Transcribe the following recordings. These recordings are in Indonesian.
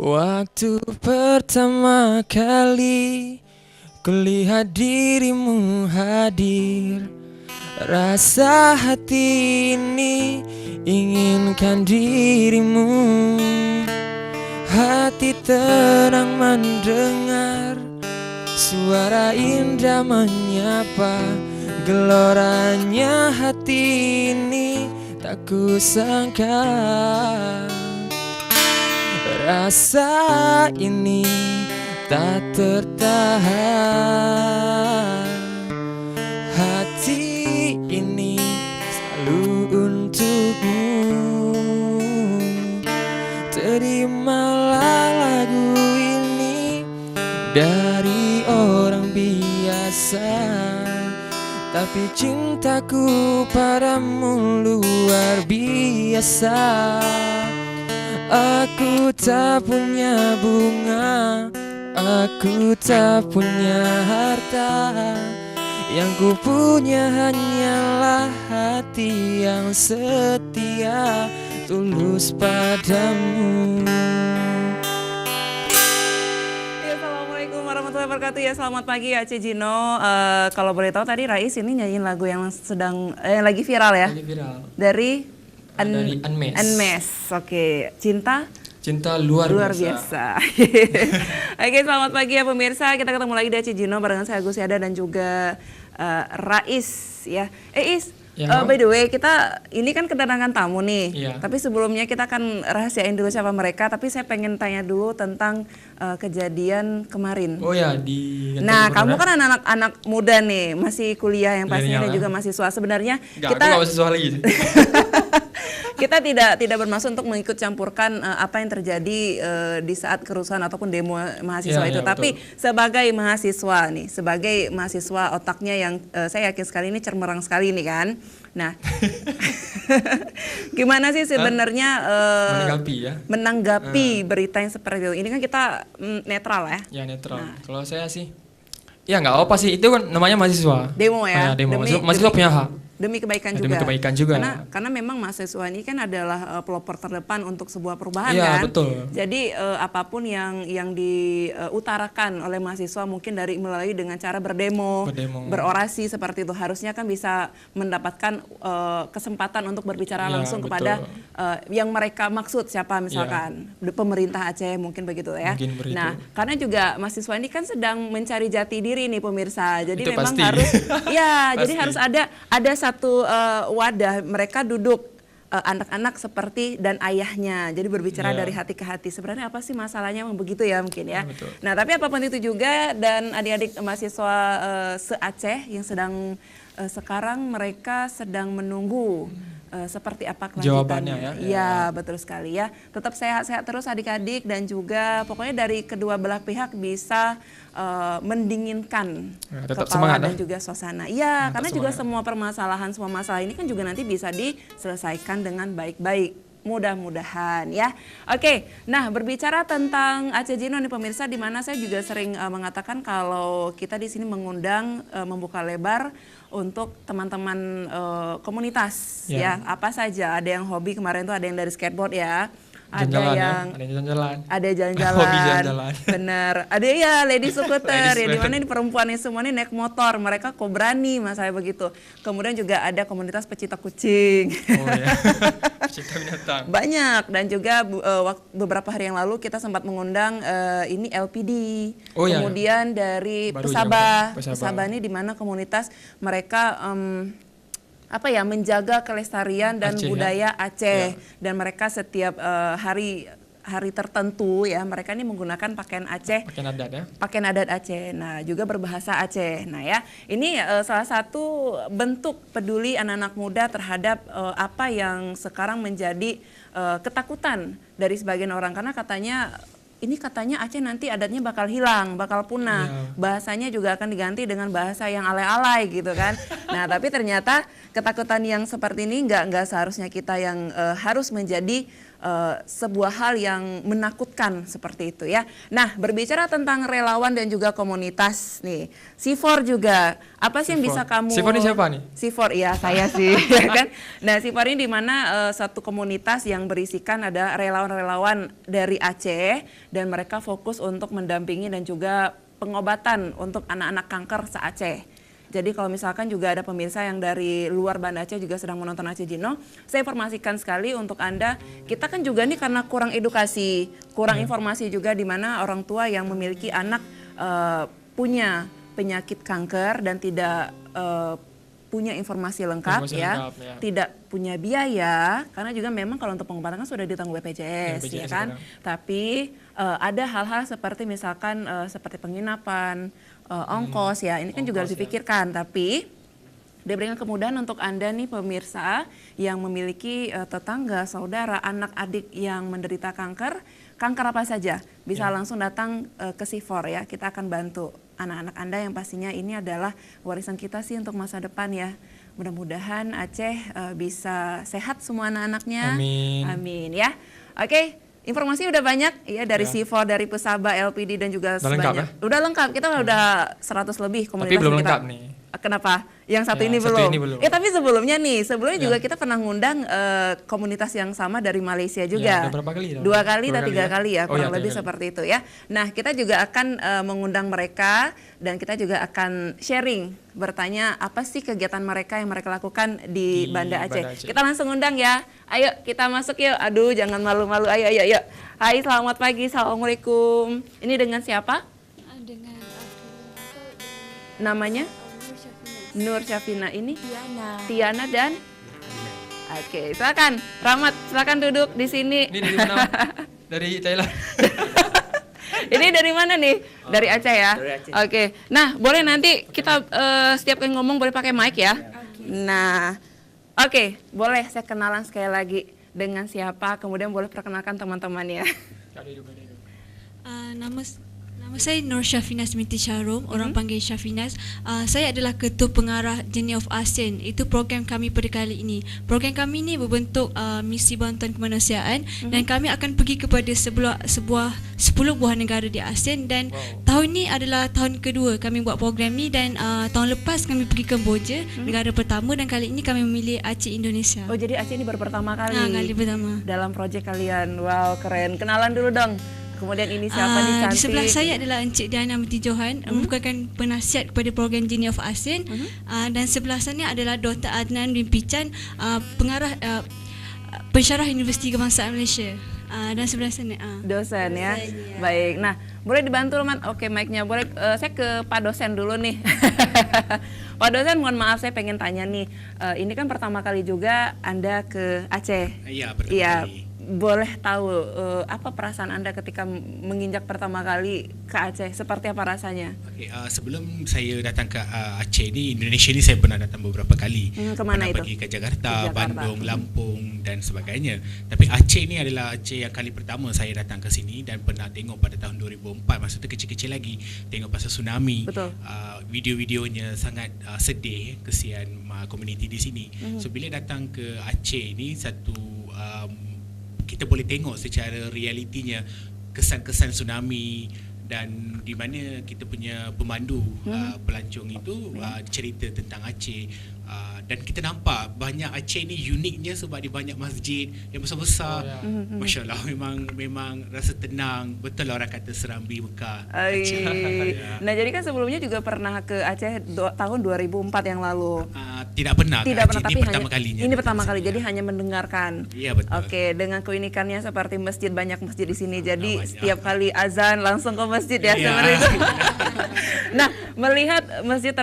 Waktu pertama kali kulihat dirimu hadir, rasa hati ini inginkan dirimu. Hati tenang mendengar suara indah menyapa, geloranya hati ini tak kusangka. Rasa ini tak tertahan, hati ini selalu untukmu. Terimalah lagu ini dari orang biasa, tapi cintaku padamu luar biasa. Aku tak punya bunga, aku tak punya harta, yang ku punya hanyalah hati yang setia, tulus padamu. Assalamualaikum warahmatullahi wabarakatuh. Ya, selamat pagi Aceh Gino. Kalau boleh tahu tadi Rais ini nyanyiin lagu yang sedang lagi viral ya? Lagi viral. Dari Dari Unmesh. Unmesh. Oke, cinta luar biasa. Oke, selamat pagi ya pemirsa. Kita ketemu lagi di Aceh Gino barengan saya Gus Yada dan juga Rais ya. Is, Ya, by the way, kita ini kan kedatangan tamu nih. Iya. Tapi sebelumnya kita akan rahasiain dulu siapa mereka. Tapi saya pengen tanya dulu tentang kejadian kemarin. Oh ya, di Nah, kamu kan anak-anak muda nih, masih kuliah yang pastinya dan juga mahasiswa. Sebenarnya aku gak mahasiswa lagi. kita tidak bermaksud untuk mengikut campurkan apa yang terjadi di saat kerusuhan ataupun demo mahasiswa itu. Tapi betul. sebagai mahasiswa nih, sebagai mahasiswa otaknya yang saya yakin sekali ini cermerang sekali nih kan. Nah, gimana sih sebenarnya menanggapi berita yang seperti itu? Ini kan kita netral ya? Ya netral. Nah. Kalau saya sih, ya nggak apa sih, itu kan namanya mahasiswa. Demo ya? Demo. Mahasiswa punya hak. Demi kebaikan juga. Demi kebaikan juga. Karena memang mahasiswa ini kan adalah pelopor terdepan untuk sebuah perubahan ya, kan. Betul. Jadi apapun yang diutarakan oleh mahasiswa mungkin melalui dengan cara berdemo, berorasi seperti itu, harusnya kan bisa mendapatkan kesempatan untuk berbicara langsung kepada yang mereka maksud, siapa misalkan pemerintah Aceh mungkin begitu ya. Nah, karena juga mahasiswa ini kan sedang mencari jati diri nih pemirsa. Jadi itu memang pasti. harus jadi harus ada satu wadah mereka duduk anak-anak seperti dan ayahnya, jadi berbicara dari hati ke hati. Sebenarnya apa sih masalahnya, begitu ya mungkin ya. Nah, tapi apapun itu juga, dan adik-adik mahasiswa se-Aceh yang sedang sekarang mereka sedang menunggu seperti apa kelanjutannya. Ya, betul sekali ya. Tetap sehat-sehat terus adik-adik, dan juga pokoknya dari kedua belah pihak bisa mendinginkan kepala dan juga suasana. Iya, karena juga semua permasalahan, semua masalah ini kan juga nanti bisa diselesaikan dengan baik-baik. Mudah-mudahan ya. Oke, nah berbicara tentang Aceh Gino nih pemirsa, di mana saya juga sering mengatakan kalau kita di sini mengundang membuka lebar untuk teman-teman komunitas ya, apa saja. Ada yang hobi, kemarin tuh ada yang dari skateboard ya. Ada jalan-jalan, bener. Ada ya lady scooter ya, dimana ini perempuan ini semua ini naik motor, mereka kok berani masalah begitu. Kemudian juga ada komunitas pecinta kucing. Pecinta binatang. Banyak, dan juga beberapa hari yang lalu kita sempat mengundang ini LPD. Kemudian dari Pesabah ini dimana komunitas mereka menjaga kelestarian dan Aceh, budaya Aceh, dan mereka setiap hari tertentu ya, mereka ini menggunakan pakaian Aceh, pakaian adat Aceh. Nah, juga berbahasa Aceh. Nah ya, ini salah satu bentuk peduli anak-anak muda terhadap apa yang sekarang menjadi ketakutan dari sebagian orang, karena katanya Aceh nanti adatnya bakal hilang, bakal punah. Bahasanya juga akan diganti dengan bahasa yang alay-alay gitu kan. Nah, tapi ternyata ketakutan yang seperti ini nggak seharusnya kita yang harus menjadi sebuah hal yang menakutkan seperti itu ya. Nah, berbicara tentang relawan dan juga komunitas nih, C4 juga apa sih yang bisa kamu? C4 ini siapa nih? C4 ya saya sih, ya kan. Nah, C4 ini di mana satu komunitas yang berisikan ada relawan-relawan dari Aceh dan mereka fokus untuk mendampingi dan juga pengobatan untuk anak-anak kanker se-Aceh. Jadi kalau misalkan juga ada pemirsa yang dari luar Banda Aceh juga sedang menonton Aceh Gino, saya informasikan sekali untuk Anda, kita kan juga nih karena kurang edukasi, kurang informasi juga di mana orang tua yang memiliki anak punya penyakit kanker dan tidak punya informasi lengkap ya, tidak punya biaya, karena juga memang kalau untuk pengobatan kan sudah ditanggung BPJS ya kan. Tapi ada hal-hal seperti misalkan seperti penginapan, ongkos ya, ini kan juga harus dipikirkan. Tapi diberikan kemudahan untuk Anda nih pemirsa yang memiliki tetangga, saudara, anak, adik yang menderita kanker apa saja, bisa langsung datang ke C4 ya, kita akan bantu anak-anak Anda yang pastinya ini adalah warisan kita sih untuk masa depan ya. Mudah-mudahan Aceh bisa sehat semua anak-anaknya. Amin. Amin ya. Oke. Informasi udah banyak ya dari C4, dari Pusaba, LPD dan juga sebanyak. Udah lengkap, kita udah 100 lebih komunitas. Tapi belum kita. lengkap nih. Kenapa? Yang satu Ya, ini satu belum. ini belum. Tapi sebelumnya juga kita pernah ngundang komunitas yang sama dari Malaysia juga. Ya, udah berapa kali? Dua kali atau tiga kali ya, Oh, kurang ya, lebih kali. seperti itu ya. Nah, kita juga akan mengundang mereka dan kita juga akan sharing, bertanya apa sih kegiatan mereka yang mereka lakukan di Banda Aceh. Kita langsung undang ya. Ayo kita masuk yuk. Aduh, jangan malu-malu. Ayo. Hai, selamat pagi. Assalamualaikum. Ini dengan siapa? Dengan Namanya? Nur Syafina. Ini? Tiana dan? Oke, silakan. Rahmat, silakan duduk di sini. Ini dari mana? Dari Thailand. Ini dari mana nih? Dari Aceh ya? Dari Aceh. Oke. Nah, boleh nanti kita setiap kali ngomong boleh pakai mic ya? Nah, oke, boleh saya kenalan sekali lagi dengan siapa, kemudian boleh perkenalkan teman-temannya. Nama saya Nur Syafinas binti Syarum, orang panggil Syafinas. Saya adalah Ketua Pengarah Journey of ASEAN. Itu program kami pada kali ini. Program kami ini berbentuk misi bantuan kemanusiaan dan kami akan pergi kepada 10 buah negara di ASEAN dan tahun ini adalah tahun kedua kami buat program ni dan tahun lepas kami pergi Kemboja, negara pertama, dan kali ini kami memilih Aceh, Indonesia. Oh, jadi Aceh ini baru pertama kali? Kali pertama. Dalam proyek kalian. Wow, keren. Kenalan dulu dong. Kemudian ini siapa nih cantik? Di sebelah saya adalah Encik Diana Binti Johan, merupakan penasihat kepada program Journey of ASEAN. Dan sebelah sana adalah Dr. Adnan bin Pican, pengarah pensyarah Universiti Kebangsaan Malaysia. Dan sebelah sana dosen ya. Baik. Nah, boleh dibantu Man? Oke, mic-nya boleh. Saya ke Pak dosen dulu nih. Pak dosen, mohon maaf saya pengen tanya nih. Ini kan pertama kali juga Anda ke Aceh. Iya, pertama kali. Boleh tahu apa perasaan Anda ketika menginjak pertama kali ke Aceh? Seperti apa rasanya? Oke, sebelum saya datang ke Aceh ni, Indonesia ni saya pernah datang beberapa kali. Kemana pernah itu? pergi ke Jakarta, Jakarta. Bandung, Lampung dan sebagainya. Tapi Aceh ni adalah Aceh yang kali pertama saya datang ke sini dan pernah tengok pada tahun 2004, masa tu kecil-kecil lagi, tengok pasal tsunami. Betul. Video-videonya sangat sedih, kesian komuniti di sini. So bila datang ke Aceh ni, satu kita boleh tengok secara realitinya kesan-kesan tsunami dan di mana kita punya pemandu pelancong itu cerita tentang Aceh dan kita nampak banyak Aceh ni uniknya sebab dia banyak masjid yang besar-besar. Masya Allah, memang rasa tenang. Betul lah orang kata Serambi Mekah. Nah, jadi kan sebelumnya juga pernah ke Aceh tahun 2004 yang lalu. Tidak pernah. Tidak pernah, tapi pertama kalinya. Ini pertama kali, jadi hanya mendengarkan. Iya, betul. Oke, dengan keunikannya seperti masjid, banyak masjid di sini. Jadi Banyak. setiap kali azan langsung ke masjid ya, Iya. seperti itu. Nah, melihat Masjid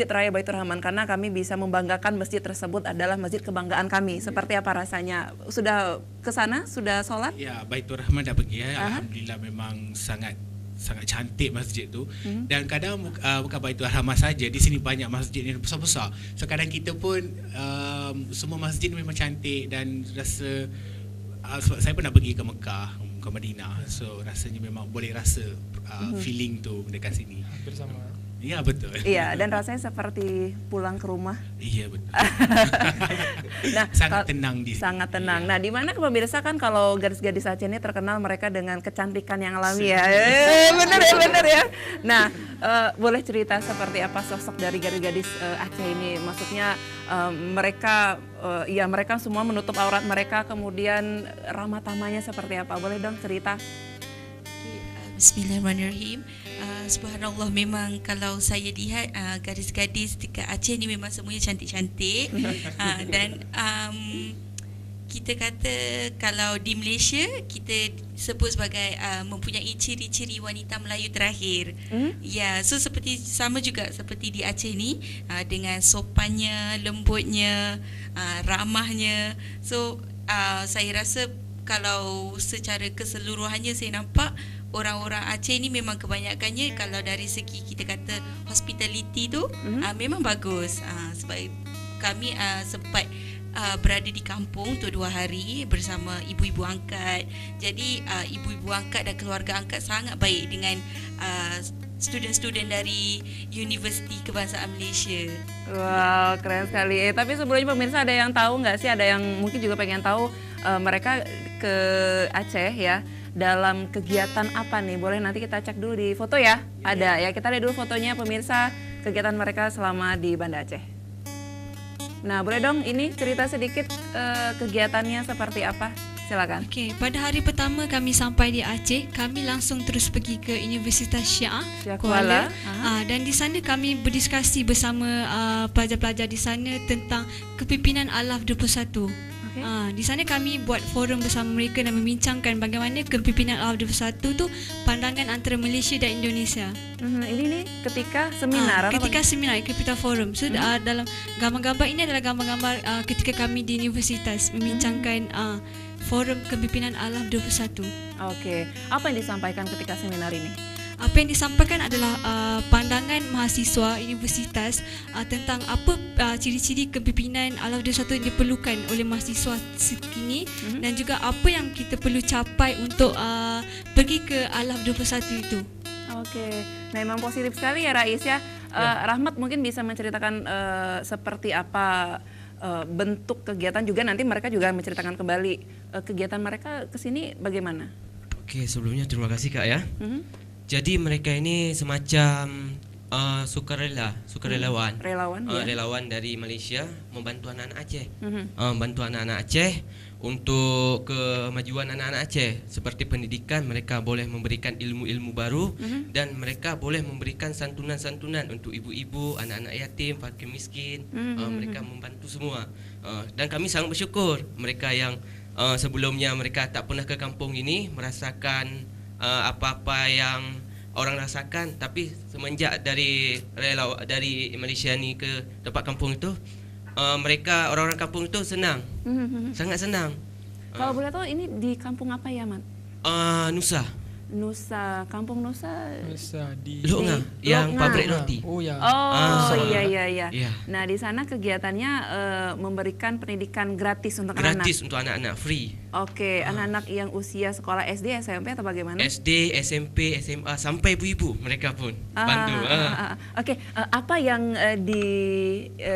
Raya Baitur Rahman, karena kami bisa membanggakan masjid tersebut adalah masjid kebanggaan kami. Seperti apa rasanya? Sudah ke sana? Sudah sholat? Ya, Baitur Rahman dah pergi ya. Alhamdulillah, memang sangat cantik masjid tu. Dan kadang bukan Baitur Rahman saja, di sini banyak masjid yang besar-besar. So kadang kita pun semua masjid memang cantik dan rasa sebab saya pernah pergi ke Mekah, ke Madinah. So rasanya memang boleh rasa feeling tu dekat sini. Hampir sama. Ya, betul. Iya, dan rasanya seperti pulang ke rumah. Iya, betul. Nah, Sangat tenang di sini. sangat tenang. Nah, di mana pemirsa kan kalau gadis-gadis Aceh ini terkenal mereka dengan kecantikan yang alami ya. Bener ya. Nah, boleh cerita seperti apa sosok dari gadis-gadis Aceh ini? Maksudnya mereka mereka semua menutup aurat mereka, kemudian ramah tamahnya seperti apa? Boleh dong cerita? Bismillahirrahmanirrahim. Subhanallah, memang kalau saya lihat gadis-gadis dekat Aceh ni memang semuanya cantik-cantik. Dan kita kata kalau di Malaysia kita sebut sebagai mempunyai ciri-ciri wanita Melayu terakhir. Ya, so sama juga seperti di Aceh ni, dengan sopannya, lembutnya, ramahnya. So saya rasa kalau secara keseluruhannya saya nampak orang-orang Aceh ni memang kebanyakannya kalau dari segi kita kata hospitality tu memang bagus. Sebab kami sempat berada di kampung tu 2 hari bersama ibu-ibu angkat. Jadi ibu-ibu angkat dan keluarga angkat sangat baik dengan student-student dari Universiti Kebangsaan Malaysia. Wow, keren sekali. Tapi sebelumnya pemirsa ada yang tahu nggak sih? Ada yang mungkin juga pengen tahu mereka ke Aceh ya. Dalam kegiatan apa nih? Boleh nanti kita cek dulu di foto ya. Ada ya, kita lihat dulu fotonya pemirsa kegiatan mereka selama di Banda Aceh. Nah, boleh dong ini cerita sedikit kegiatannya seperti apa? Silakan. Okey, pada hari pertama kami sampai di Aceh, kami langsung terus pergi ke Universitas Syiah Kuala. Dan di sana kami berdiskusi bersama pelajar-pelajar di sana tentang kepimpinan Alaf 21. Di sana kami buat forum bersama mereka dan membincangkan bagaimana kepimpinan Alaf 21 tu pandangan antara Malaysia dan Indonesia. Ini nih ketika seminar atau ketika seminar, kita forum. So dalam gambar-gambar ini adalah gambar-gambar ketika kami di universitas membincangkan forum kepimpinan Alaf 21. Oke, apa yang disampaikan ketika seminar ini? Apa yang disampaikan adalah pandangan mahasiswa universitas tentang apa ciri-ciri kepimpinan Alaf 21 yang diperlukan oleh mahasiswa sekini dan juga apa yang kita perlu capai untuk pergi ke Alaf 21 itu. Oke, memang positif sekali ya Rais ya. Rahmat mungkin bisa menceritakan seperti apa bentuk kegiatan, juga nanti mereka juga menceritakan kembali kegiatan mereka ke sini bagaimana. Oke, sebelumnya terima kasih Kak ya. Jadi mereka ini semacam sukarelawan. Relawan dari Malaysia membantu anak-anak Aceh. Membantu anak-anak Aceh untuk kemajuan anak-anak Aceh. Seperti pendidikan, mereka boleh memberikan ilmu-ilmu baru dan mereka boleh memberikan santunan-santunan untuk ibu-ibu, anak-anak yatim, fakir miskin. Mereka membantu semua. Dan kami sangat bersyukur mereka yang sebelumnya mereka tak pernah ke kampung ini merasakan apa-apa yang orang rasakan, tapi semenjak dari Malaysia ni ke tempat kampung itu, mereka orang-orang kampung itu senang, sangat senang. Kalau boleh tahu ini di kampung apa ya, Mat? Nusa, kampung Nusa di Lok Ngang, yang pabrik roti. Oh ya. Iya. Nah, di sana kegiatannya memberikan pendidikan gratis untuk anak-anak. Gratis untuk anak-anak, free. Oke, anak-anak yang usia sekolah SD, SMP atau bagaimana? SD, SMP, SMA sampai ibu-ibu mereka pun bantu. Oke, apa yang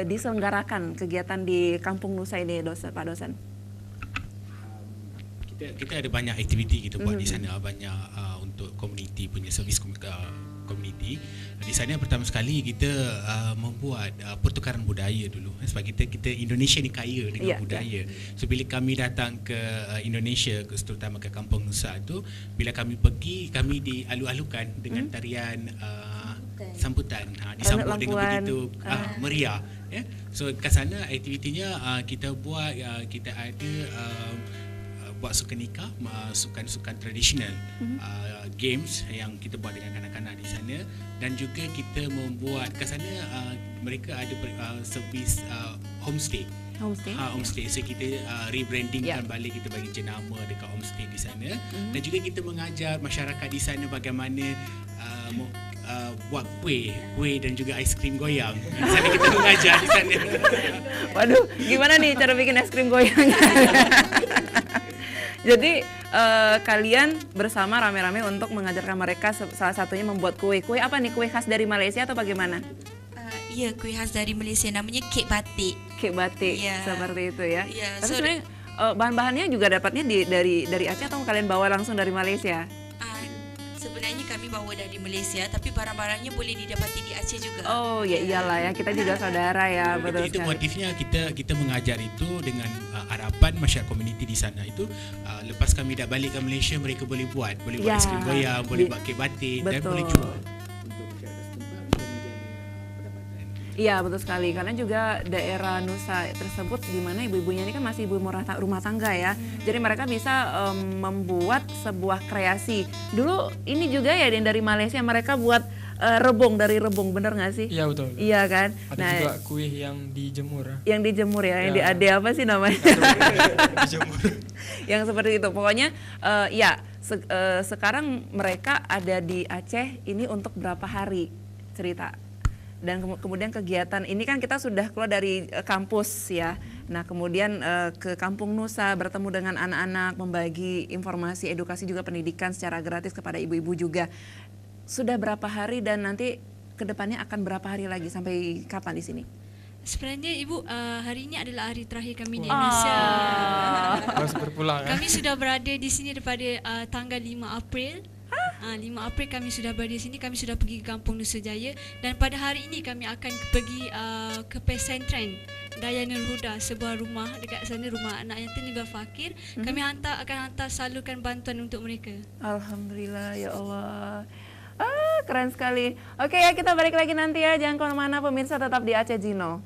diselenggarakan kegiatan di kampung Nusa ini, Pak dosen? Kita ada banyak aktiviti kita buat di sana, banyak untuk community punya servis community. Di sana pertama sekali kita membuat pertukaran budaya dulu, sebab kita Indonesia ni kaya dengan budaya. So bila kami datang ke Indonesia, terutama ke Kampung Nusa tu, bila kami pergi, kami dialu-alukan dengan tarian sambutan, disambut dengan begitu meriah ya. So kat sana aktivitinya kita buat, kita ada buat sukan nikah, sukan-sukan tradisional, games yang kita buat dengan kanak-kanak di sana, dan juga kita membuat kat sana mereka ada servis homestay. So kita rebrandingkan balik, kita bagi jenama dekat homestay di sana, dan juga kita mengajar masyarakat di sana bagaimana buat kuih dan juga aiskrim goyang. Di sana kita mengajar di sana. Waduh, gimana nih cara bikin aiskrim goyang? Jadi kalian bersama rame-rame untuk mengajarkan mereka salah satunya membuat kue. Kue apa nih? Kue khas dari Malaysia atau bagaimana? Ya, kue khas dari Malaysia namanya kek batik. Kek batik, Ya. seperti itu ya. Ya, Tapi so- sebenarnya bahan-bahannya juga dapatnya dari Aceh atau kalian bawa langsung dari Malaysia? Sebenarnya kami bawa dari Malaysia, tapi barang-barangnya boleh didapati di Aceh juga. Oh ya iyalah ya, kita juga saudara ya, betul Itu sekali. motifnya kita mengajar itu dengan harapan masyarakat komuniti di sana itu lepas kami dah balik ke Malaysia mereka boleh buat Ya, aiskrim goyang, boleh di- buat kek batik dan betul. boleh jual. Iya betul sekali, karena juga daerah Nusa tersebut di mana ibu-ibunya ini kan masih ibu rumah tangga ya. Jadi mereka bisa membuat sebuah kreasi. Dulu ini juga ya dari Malaysia mereka buat rebung dari rebung, bener nggak sih? Iya betul. Iya kan. Ada juga kue yang dijemur. yang dijemur ya, yang Ya. diade apa sih namanya? Dijemur. Yang seperti itu. Pokoknya ya sekarang mereka ada di Aceh ini untuk berapa hari cerita. Dan kemudian kegiatan ini kan kita sudah keluar dari kampus ya. Nah kemudian ke Kampung Nusa bertemu dengan anak-anak, membagi informasi, edukasi juga pendidikan secara gratis kepada ibu-ibu juga. Sudah berapa hari dan nanti kedepannya akan berapa hari lagi sampai kapan di sini? Sebenarnya Ibu, hari ini adalah hari terakhir kami di Indonesia. Harus berpulang ya. Kami sudah berada di sini daripada tanggal 5 April. 5 April kami sudah berada di sini, kami sudah pergi ke Kampung Nusa Jaya dan pada hari ini kami akan pergi ke pesantren Dayanul Huda, sebuah rumah dekat sana, rumah anak yatim juga fakir. Kami akan hantar salurkan bantuan untuk mereka. Alhamdulillah ya Allah. Keren sekali. Oke ya, kita balik lagi nanti ya. Jangan kemana-mana pemirsa, tetap di Aceh Gino.